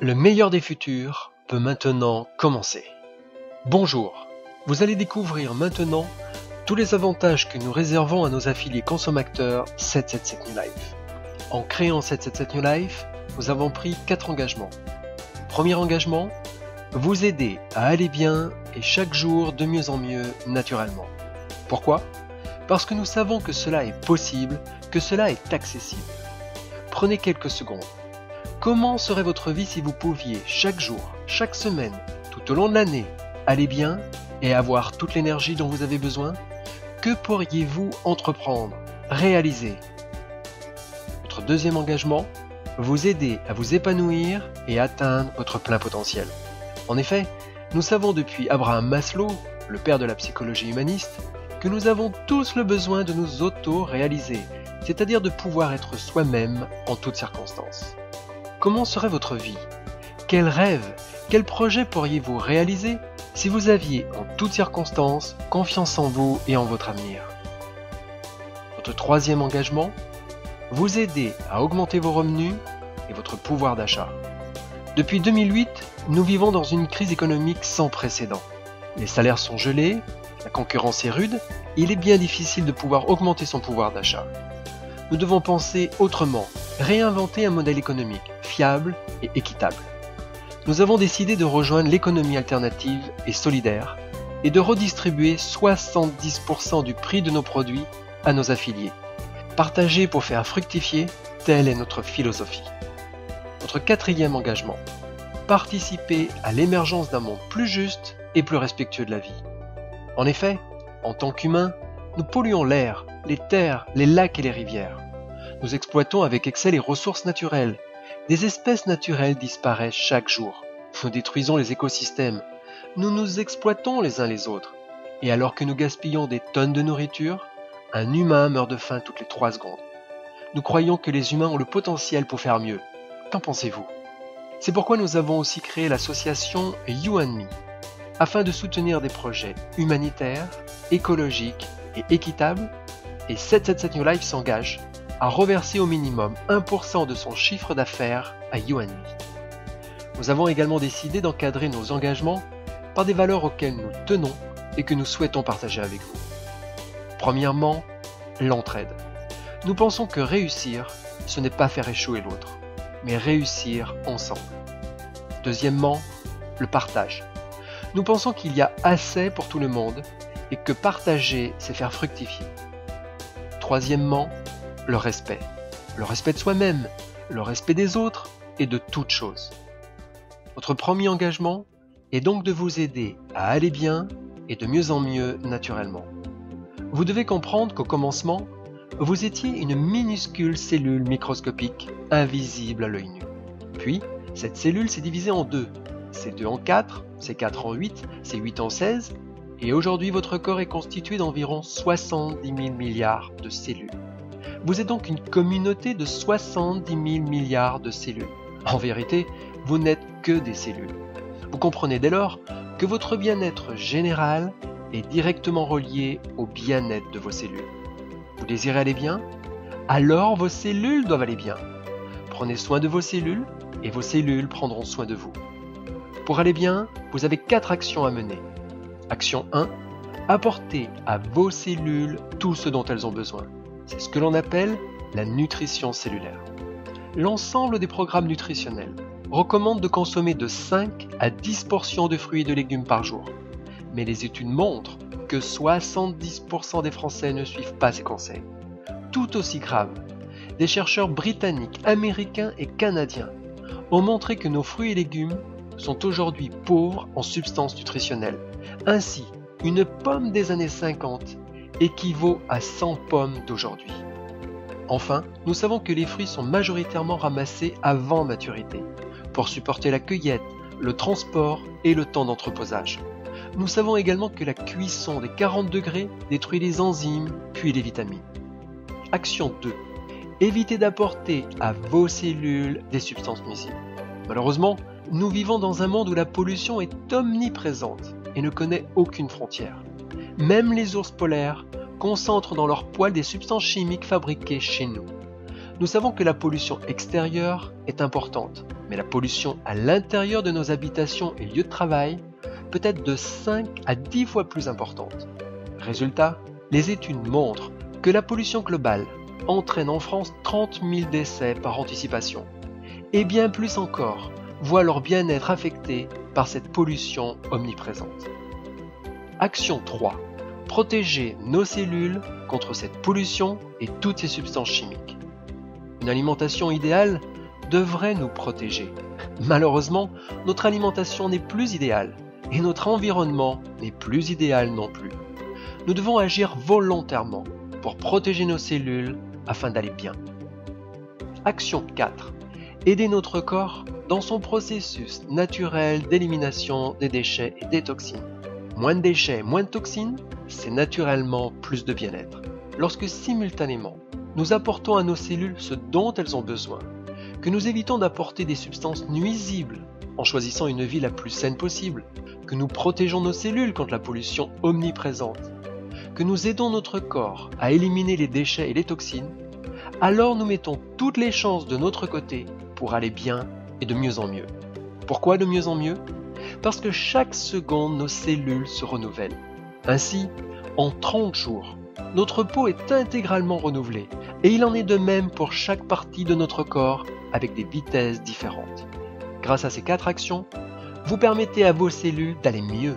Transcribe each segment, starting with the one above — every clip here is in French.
Le meilleur des futurs peut maintenant commencer. Bonjour, vous allez découvrir maintenant tous les avantages que nous réservons à nos affiliés consommateurs 777 New Life. En créant 777 New Life, nous avons pris 4 engagements. Premier engagement, vous aider à aller bien et chaque jour de mieux en mieux naturellement. Pourquoi ? Parce que nous savons que cela est possible, que cela est accessible. Prenez quelques secondes. Comment serait votre vie si vous pouviez chaque jour, chaque semaine, tout au long de l'année, aller bien et avoir toute l'énergie dont vous avez besoin ? Que pourriez-vous entreprendre, réaliser ? Votre deuxième engagement, vous aider à vous épanouir et atteindre votre plein potentiel. En effet, nous savons depuis Abraham Maslow, le père de la psychologie humaniste, que nous avons tous le besoin de nous auto-réaliser, c'est-à-dire de pouvoir être soi-même en toutes circonstances. Comment serait votre vie ? Quel rêve, quel projet pourriez-vous réaliser si vous aviez en toutes circonstances confiance en vous et en votre avenir ? Votre troisième engagement, vous aider à augmenter vos revenus et votre pouvoir d'achat. Depuis 2008, nous vivons dans une crise économique sans précédent. Les salaires sont gelés, la concurrence est rude et il est bien difficile de pouvoir augmenter son pouvoir d'achat. Nous devons penser autrement, réinventer un modèle économique fiable et équitable. Nous avons décidé de rejoindre l'économie alternative et solidaire et de redistribuer 70% du prix de nos produits à nos affiliés. Partager pour faire fructifier, telle est notre philosophie. Notre quatrième engagement, participer à l'émergence d'un monde plus juste et plus respectueux de la vie. En effet, en tant qu'humains, nous polluons l'air, les terres, les lacs et les rivières. Nous exploitons avec excès les ressources naturelles. Des espèces naturelles disparaissent chaque jour. Nous détruisons les écosystèmes. Nous nous exploitons les uns les autres. Et alors que nous gaspillons des tonnes de nourriture, un humain meurt de faim toutes les 3 secondes. Nous croyons que les humains ont le potentiel pour faire mieux. Qu'en pensez-vous ? C'est pourquoi nous avons aussi créé l'association You and Me, afin de soutenir des projets humanitaires, écologiques et équitables, et 777 New Life s'engage à reverser au minimum 1% de son chiffre d'affaires à You and Me. Nous avons également décidé d'encadrer nos engagements par des valeurs auxquelles nous tenons et que nous souhaitons partager avec vous. Premièrement, l'entraide. Nous pensons que réussir, ce n'est pas faire échouer l'autre, mais réussir ensemble. Deuxièmement, le partage. Nous pensons qu'il y a assez pour tout le monde et que partager, c'est faire fructifier. Troisièmement, le respect. Le respect de soi-même, le respect des autres et de toutes choses. Notre premier engagement est donc de vous aider à aller bien et de mieux en mieux naturellement. Vous devez comprendre qu'au commencement, vous étiez une minuscule cellule microscopique invisible à l'œil nu. Puis, cette cellule s'est divisée en deux. C'est 2 en 4, c'est 4 en 8, c'est 8 en 16, et aujourd'hui votre corps est constitué d'environ 70 000 milliards de cellules. Vous êtes donc une communauté de 70 000 milliards de cellules. En vérité, vous n'êtes que des cellules. Vous comprenez dès lors que votre bien-être général est directement relié au bien-être de vos cellules. Vous désirez aller bien ? Alors vos cellules doivent aller bien. Prenez soin de vos cellules et vos cellules prendront soin de vous. Pour aller bien, vous avez 4 actions à mener. Action 1, apporter à vos cellules tout ce dont elles ont besoin. C'est ce que l'on appelle la nutrition cellulaire. L'ensemble des programmes nutritionnels recommandent de consommer de 5 à 10 portions de fruits et de légumes par jour. Mais les études montrent que 70% des Français ne suivent pas ces conseils. Tout aussi grave, des chercheurs britanniques, américains et canadiens ont montré que nos fruits et légumes sont aujourd'hui pauvres en substances nutritionnelles. Ainsi, une pomme des années 50 équivaut à 100 pommes d'aujourd'hui. Enfin, nous savons que les fruits sont majoritairement ramassés avant maturité, pour supporter la cueillette, le transport et le temps d'entreposage. Nous savons également que la cuisson des 40 degrés détruit les enzymes puis les vitamines. Action 2. Évitez d'apporter à vos cellules des substances nuisibles. Malheureusement, nous vivons dans un monde où la pollution est omniprésente et ne connaît aucune frontière. Même les ours polaires concentrent dans leur poil des substances chimiques fabriquées chez nous. Nous savons que la pollution extérieure est importante, mais la pollution à l'intérieur de nos habitations et lieux de travail peut être de 5 à 10 fois plus importante. Résultat, les études montrent que la pollution globale entraîne en France 30 000 décès par anticipation, et bien plus encore voient leur bien-être affecté par cette pollution omniprésente. Action 3. Protéger nos cellules contre cette pollution et toutes ces substances chimiques. Une alimentation idéale devrait nous protéger. Malheureusement, notre alimentation n'est plus idéale et notre environnement n'est plus idéal non plus. Nous devons agir volontairement pour protéger nos cellules afin d'aller bien. Action 4. Aider notre corps dans son processus naturel d'élimination des déchets et des toxines. Moins de déchets, moins de toxines, c'est naturellement plus de bien-être. Lorsque simultanément, nous apportons à nos cellules ce dont elles ont besoin, que nous évitons d'apporter des substances nuisibles en choisissant une vie la plus saine possible, que nous protégeons nos cellules contre la pollution omniprésente, que nous aidons notre corps à éliminer les déchets et les toxines, alors nous mettons toutes les chances de notre côté pour aller bien et de mieux en mieux. Pourquoi de mieux en mieux ? Parce que chaque seconde, nos cellules se renouvellent. Ainsi, en 30 jours, notre peau est intégralement renouvelée et il en est de même pour chaque partie de notre corps avec des vitesses différentes. Grâce à ces 4 actions, vous permettez à vos cellules d'aller mieux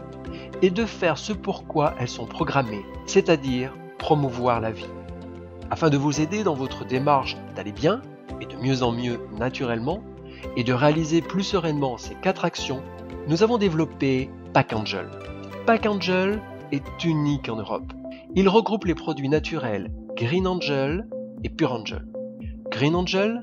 et de faire ce pourquoi elles sont programmées, c'est-à-dire promouvoir la vie. Afin de vous aider dans votre démarche d'aller bien et de mieux en mieux naturellement et de réaliser plus sereinement ces 4 actions, nous avons développé Pack Angel. Pack Angel est unique en Europe. Il regroupe les produits naturels Green Angel et Pure Angel. Green Angel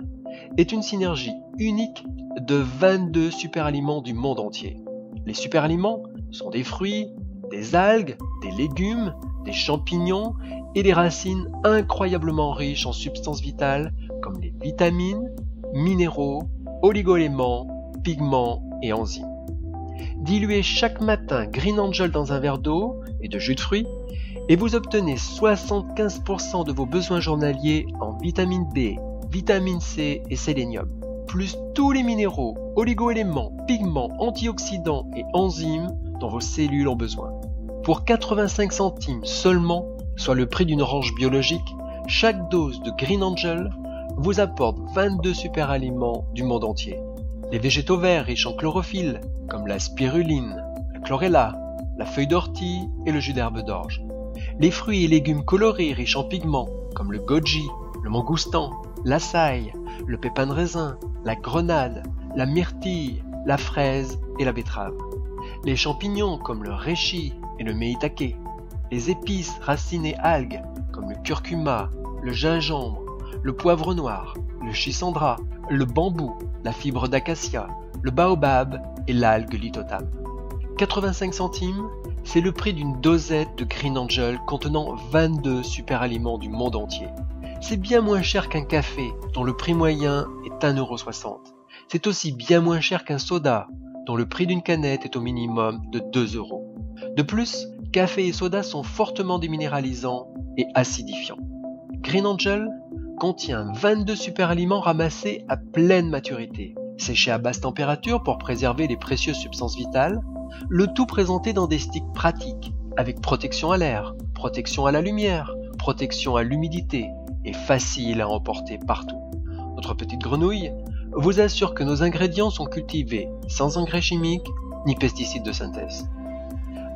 est une synergie unique de 22 superaliments du monde entier. Les superaliments sont des fruits, des algues, des légumes, des champignons et des racines incroyablement riches en substances vitales comme les vitamines, minéraux, oligo-éléments, pigments et enzymes. Diluez chaque matin Green Angel dans un verre d'eau et de jus de fruits et vous obtenez 75% de vos besoins journaliers en vitamine B, vitamine C et sélénium, plus tous les minéraux, oligo-éléments, pigments, antioxydants et enzymes dont vos cellules ont besoin. Pour 85 centimes seulement, soit le prix d'une orange biologique, chaque dose de Green Angel vous apporte 22 superaliments du monde entier. Les végétaux verts riches en chlorophylle, comme la spiruline, la chlorella, la feuille d'ortie et le jus d'herbe d'orge. Les fruits et légumes colorés riches en pigments, comme le goji, le mangoustan, l'açaï, le pépin de raisin, la grenade, la myrtille, la fraise et la betterave. Les champignons comme le reishi et le maitake. Les épices, racines et algues comme le curcuma, le gingembre, le poivre noir, le schisandra, le bambou, la fibre d'acacia, le baobab et l'algue lithotam. 85 centimes, c'est le prix d'une dosette de Green Angel contenant 22 superaliments du monde entier. C'est bien moins cher qu'un café, dont le prix moyen est 1,60 €. C'est aussi bien moins cher qu'un soda, dont le prix d'une canette est au minimum de 2 €. De plus, café et soda sont fortement déminéralisants et acidifiants. Green Angel contient 22 superaliments ramassés à pleine maturité, séchés à basse température pour préserver les précieuses substances vitales, le tout présenté dans des sticks pratiques, avec protection à l'air, protection à la lumière, protection à l'humidité et facile à emporter partout. Notre petite grenouille vous assure que nos ingrédients sont cultivés sans engrais chimiques ni pesticides de synthèse.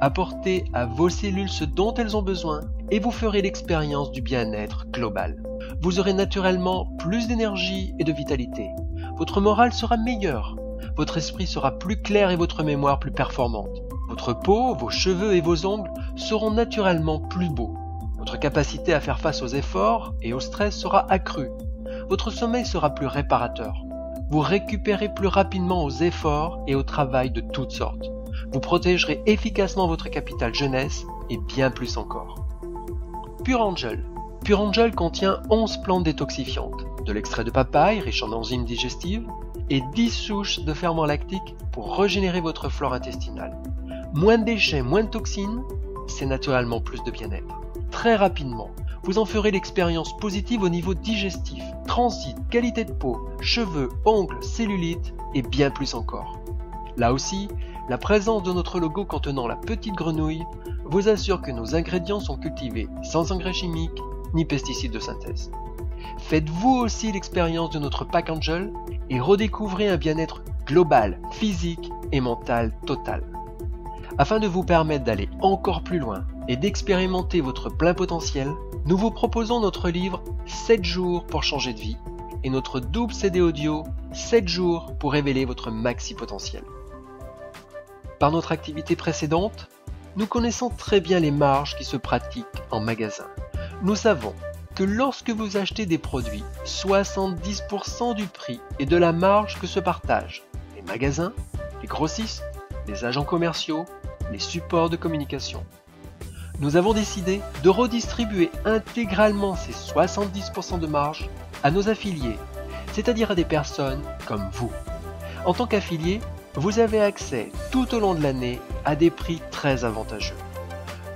Apportez à vos cellules ce dont elles ont besoin et vous ferez l'expérience du bien-être global. Vous aurez naturellement plus d'énergie et de vitalité. Votre morale sera meilleure. Votre esprit sera plus clair et votre mémoire plus performante. Votre peau, vos cheveux et vos ongles seront naturellement plus beaux. Votre capacité à faire face aux efforts et au stress sera accrue. Votre sommeil sera plus réparateur. Vous récupérez plus rapidement aux efforts et au travail de toutes sortes. Vous protégerez efficacement votre capital jeunesse et bien plus encore. Pure Angel. Pure Angel contient 11 plantes détoxifiantes, de l'extrait de papaye riche en enzymes digestives et 10 souches de ferments lactiques pour régénérer votre flore intestinale. Moins de déchets, moins de toxines, c'est naturellement plus de bien-être. très rapidement. Vous en ferez l'expérience positive au niveau digestif, transit, qualité de peau, cheveux, ongles, cellulite et bien plus encore. Là aussi, la présence de notre logo contenant la petite grenouille vous assure que nos ingrédients sont cultivés sans engrais chimiques ni pesticides de synthèse. Faites-vous aussi l'expérience de notre Pack Angel et redécouvrez un bien-être global, physique et mental total. Afin de vous permettre d'aller encore plus loin et d'expérimenter votre plein potentiel, nous vous proposons notre livre 7 jours pour changer de vie et notre double CD audio 7 jours pour révéler votre maxi potentiel. Par notre activité précédente, nous connaissons très bien les marges qui se pratiquent en magasin. Nous savons que lorsque vous achetez des produits, 70% du prix et de la marge que se partagent les magasins, les grossistes, les agents commerciaux, les supports de communication. Nous avons décidé de redistribuer intégralement ces 70% de marge à nos affiliés, c'est-à-dire à des personnes comme vous. En tant qu'affilié, vous avez accès tout au long de l'année à des prix très avantageux.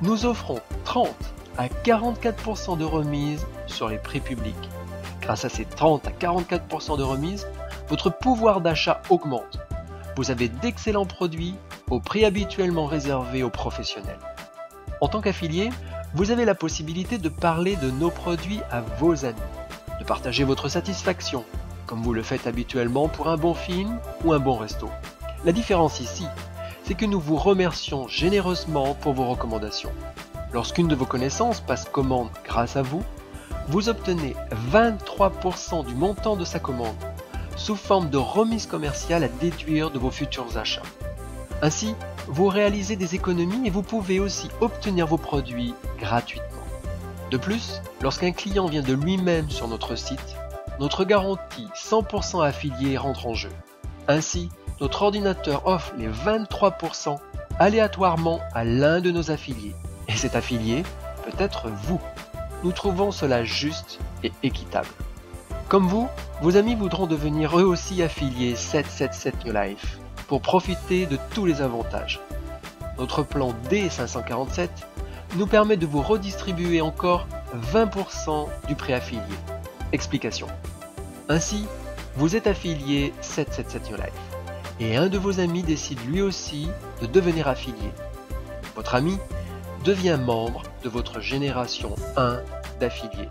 Nous offrons 30 à 44% de remise sur les prix publics. Grâce à ces 30 à 44% de remise, votre pouvoir d'achat augmente. Vous avez d'excellents produits au prix habituellement réservé aux professionnels. En tant qu'affilié, vous avez la possibilité de parler de nos produits à vos amis, de partager votre satisfaction, comme vous le faites habituellement pour un bon film ou un bon resto. La différence ici, c'est que nous vous remercions généreusement pour vos recommandations. Lorsqu'une de vos connaissances passe commande grâce à vous, vous obtenez 23% du montant de sa commande, sous forme de remise commerciale à déduire de vos futurs achats. Ainsi, vous réalisez des économies et vous pouvez aussi obtenir vos produits gratuitement. De plus, lorsqu'un client vient de lui-même sur notre site, notre garantie 100% affiliée rentre en jeu. Ainsi, notre ordinateur offre les 23% aléatoirement à l'un de nos affiliés. Et cet affilié peut être vous. Nous trouvons cela juste et équitable. Comme vous, vos amis voudront devenir eux aussi affiliés 777 New Life pour profiter de tous les avantages. Notre plan D547 nous permet de vous redistribuer encore 20% du préaffilié. Explication. Ainsi, vous êtes affilié 777 New Life et un de vos amis décide lui aussi de devenir affilié. Votre ami devient membre de votre génération 1 d'affiliés.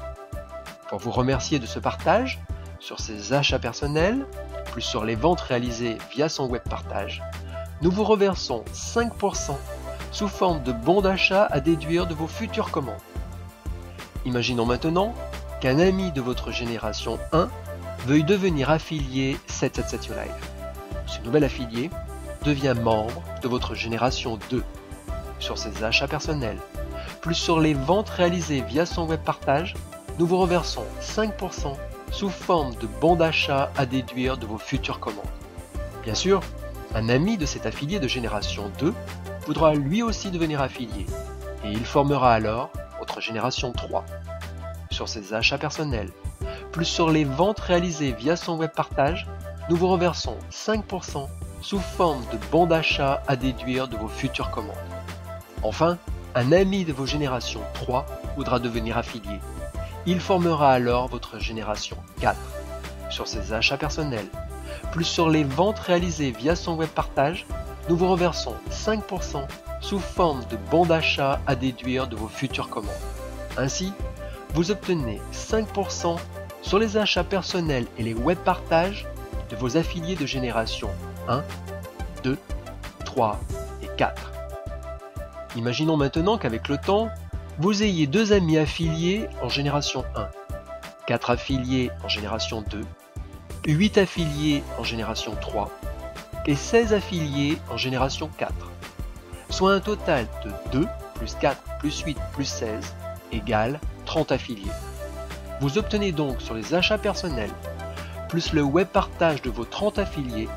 Pour vous remercier de ce partage, sur ses achats personnels, plus sur les ventes réalisées via son web partage, nous vous reversons 5% sous forme de bons d'achat à déduire de vos futures commandes. Imaginons maintenant qu'un ami de votre génération 1 veuille devenir affilié 777 New Life. Ce nouvel affilié devient membre de votre génération 2 sur ses achats personnels, plus sur les ventes réalisées via son web partage, nous vous reversons 5% sous forme de bons d'achat à déduire de vos futures commandes. Bien sûr, un ami de cet affilié de génération 2 voudra lui aussi devenir affilié et il formera alors votre génération 3 sur ses achats personnels, plus sur les ventes réalisées via son web partage, nous vous reversons 5% sous forme de bons d'achat à déduire de vos futures commandes. Enfin, un ami de vos générations 3 voudra devenir affilié. Il formera alors votre génération 4 sur ses achats personnels, plus sur les ventes réalisées via son web partage, nous vous reversons 5% sous forme de bons d'achat à déduire de vos futures commandes. Ainsi, vous obtenez 5% sur les achats personnels et les web partages de vos affiliés de génération 1, 2, 3 et 4. Imaginons maintenant qu'avec le temps, vous ayez 2 amis affiliés en génération 1, 4 affiliés en génération 2, 8 affiliés en génération 3 et 16 affiliés en génération 4, soit un total de 2 plus 4 plus 8 plus 16 égale 30 affiliés. Vous obtenez donc sur les achats personnels, plus le web partage de vos 30 affiliés,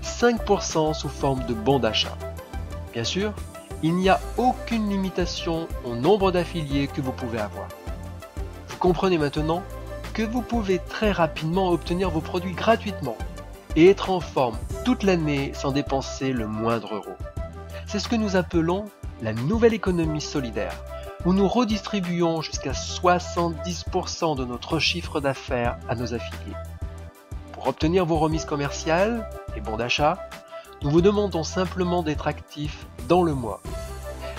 5% sous forme de bons d'achat. Bien sûr, il n'y a aucune limitation au nombre d'affiliés que vous pouvez avoir. Vous comprenez maintenant que vous pouvez très rapidement obtenir vos produits gratuitement et être en forme toute l'année sans dépenser le moindre euro. C'est ce que nous appelons la nouvelle économie solidaire. où nous redistribuons jusqu'à 70% de notre chiffre d'affaires à nos affiliés. Pour obtenir vos remises commerciales et bons d'achat, nous vous demandons simplement d'être actif dans le mois,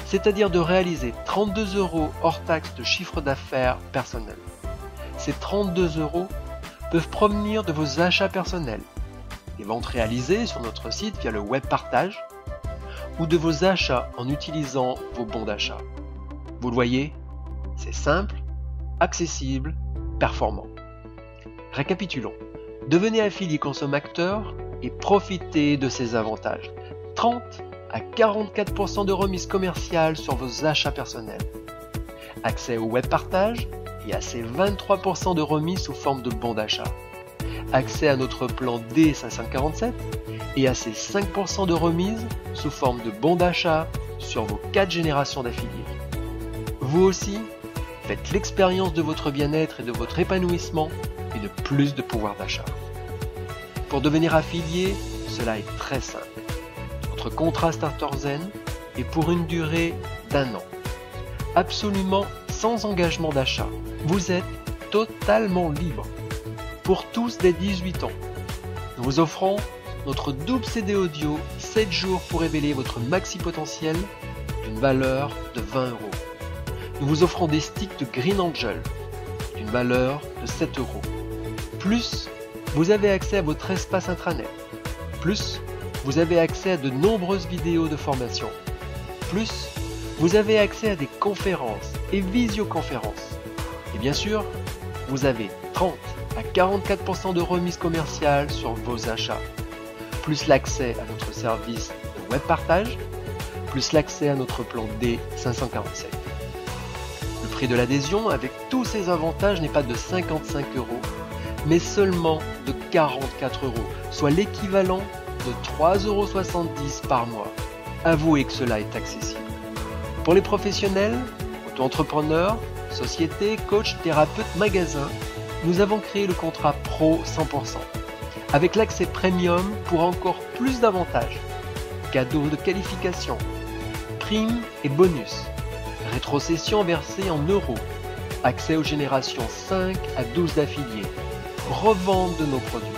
c'est-à-dire de réaliser 32 € hors taxe de chiffre d'affaires personnel. Ces 32 € peuvent provenir de vos achats personnels, des ventes réalisées sur notre site via le web partage, ou de vos achats en utilisant vos bons d'achat. Vous le voyez, c'est simple, accessible, performant. Récapitulons. Devenez affilié consommateur et profitez de ces avantages. 30 à 44% de remise commerciale sur vos achats personnels. Accès au web partage et à ces 23% de remise sous forme de bons d'achat. Accès à notre plan D547 et à ces 5% de remise sous forme de bons d'achat sur vos 4 générations d'affiliés. Vous aussi, faites l'expérience de votre bien-être et de votre épanouissement et de plus de pouvoir d'achat. Pour devenir affilié, cela est très simple. Votre contrat StarterZen est pour une durée d'1 an. Absolument sans engagement d'achat. Vous êtes totalement libre. Pour tous dès 18 ans. Nous vous offrons notre double CD audio 7 jours pour révéler votre maxi potentiel d'une valeur de 20 €. Nous vous offrons des sticks de Green Angel d'une valeur de 7 €. Plus, vous avez accès à votre espace intranet. Plus, vous avez accès à de nombreuses vidéos de formation. Plus, vous avez accès à des conférences et visioconférences. Et bien sûr, vous avez 30 à 44% de remise commerciale sur vos achats. Plus l'accès à notre service de web partage, plus l'accès à notre plan D547. Le prix de l'adhésion avec tous ces avantages n'est pas de 55 €, mais seulement de 44 €, soit l'équivalent de 3,70 € par mois. Avouez que cela est accessible. Pour les professionnels, auto-entrepreneurs, sociétés, coachs, thérapeutes, magasins, nous avons créé le contrat Pro 100%, avec l'accès premium pour encore plus d'avantages, cadeaux de qualification, primes et bonus, rétrocession versée en euros, accès aux générations 5 à 12 d'affiliés, revente de nos produits.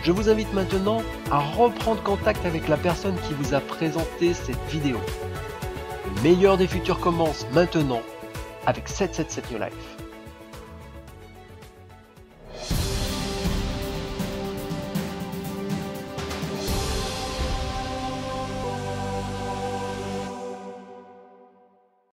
Je vous invite maintenant à reprendre contact avec la personne qui vous a présenté cette vidéo. Le meilleur des futurs commence maintenant avec 777 New Life.